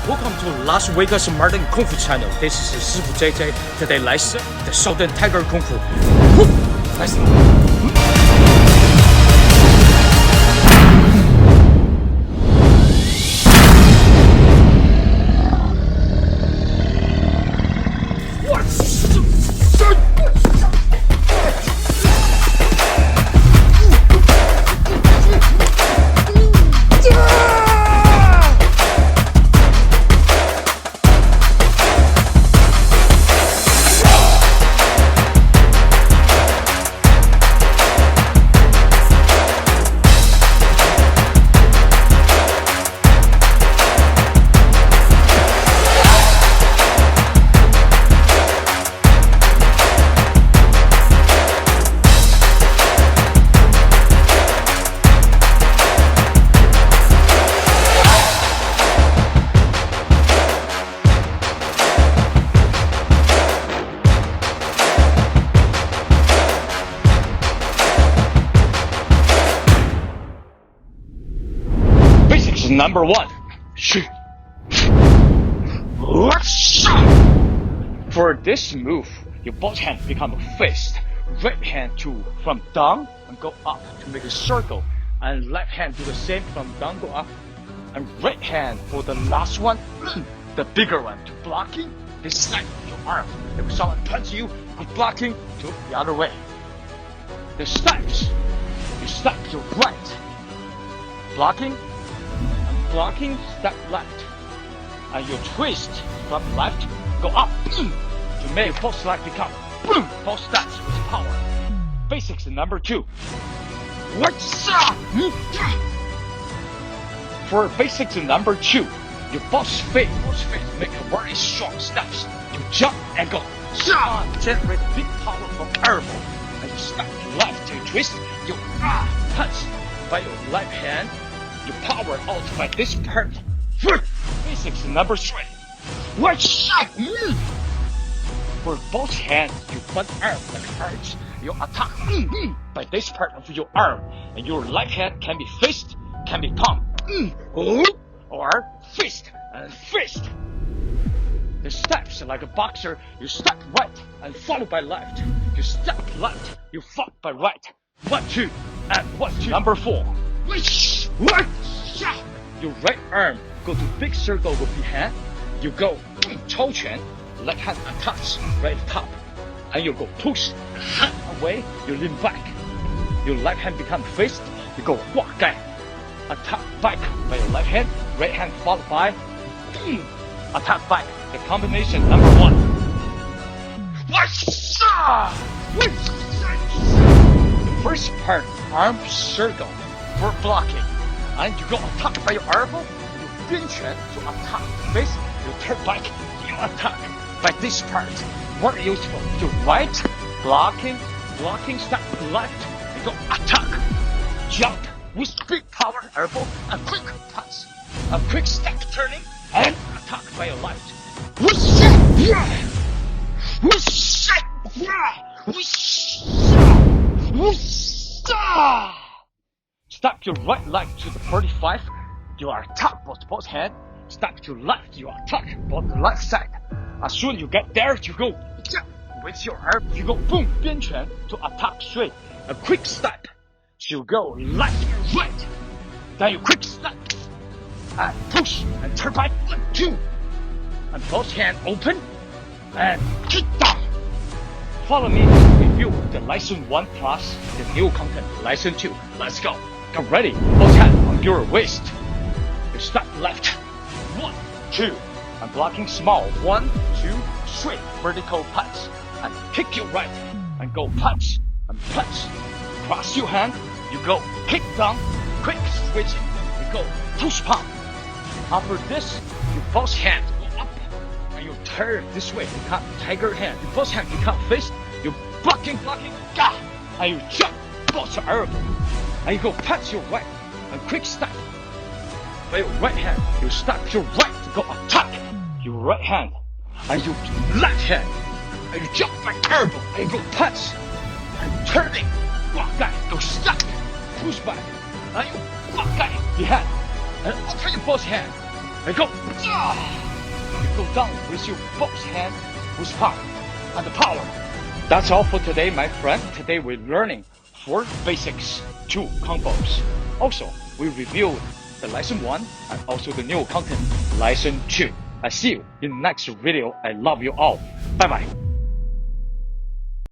Welcome to Las Vegas Modern Kung Fu Channel. This is 师傅 JJ. Today let's the Shaolin Tiger Kung Fu. Let's Number 1. For this move, your both hands become a fist. Right hand to from down and go up to make a circle, and left hand do the same from down go up, and right hand for the last one, the bigger one, to blocking. This side of your arm. If someone punches you, good blocking to the other way. The steps, you step your right, blocking. Blocking, step left, and you twist from left, go up, to make both legs become both steps with power. Basics number 2. For basics number 2, you both feet make a very strong steps. You jump and go, generate big power from elbow, and you step left, you twist, you punch by your left hand. You power out by this part. Basics number 3. For both hands, you front arm like arch. You attack by this part of your arm, and your left hand can be fist, can be palm, or fist and fist. The steps like a boxer. You step right and follow by left. You step left, you follow by right. 1, 2, and 1, 2. Number 4. Your right arm go to big circle with your hand. You go 超拳, left hand attacks right top, and you go push hand away. You lean back. Your left hand become fist. You go 挂盖, attack back by your left hand. Right hand followed by attack back. The combination number 1. The first part, arm circle for blocking. And you go attack by your elbow, you 边拳 to attack face, you turn back, you attack by this part. Very useful. You right, blocking, step left, you go attack, jump with big power elbow, and quick punch, a quick step turning, and attack by your left. Step your right leg to the 45, you attack both hands. Step to left, you attack both the left side. As soon as you get there, you go with your arm, you go boom, 边拳 to attack straight. A quick step, you go left and right. Then you quick step, and push, and turn back, 1, 2. And both hands open, and kick down. Follow me to review the lesson 1 plus the new content, lesson 2. Let's go. Get ready, both hands on your waist. You step left, 1, 2, and blocking small, 1, 2, 3, vertical punch, and kick your right, and go punch, and punch. Cross your hand, you go kick down, quick switching, you go push palm. After this, you both hands go up, and you turn this way, become tiger hand. You both hands become fist, you blocking, and you jump, both your elbow. And you go punch your right, and quick step. By your right hand, you step your right to go attack your right hand, and you left hand, and you jump back elbow, and you go punch, and turning, go step, push back, and you behind, and open your both hands, I go. You go down with your both hand with power and power. That's all for today, my friend. Today we're learning 4 basics to Kung Fu's. Also, we reviewed the lesson 1 and also the new content, lesson 2. I see you in the next video. I love you all. Bye bye.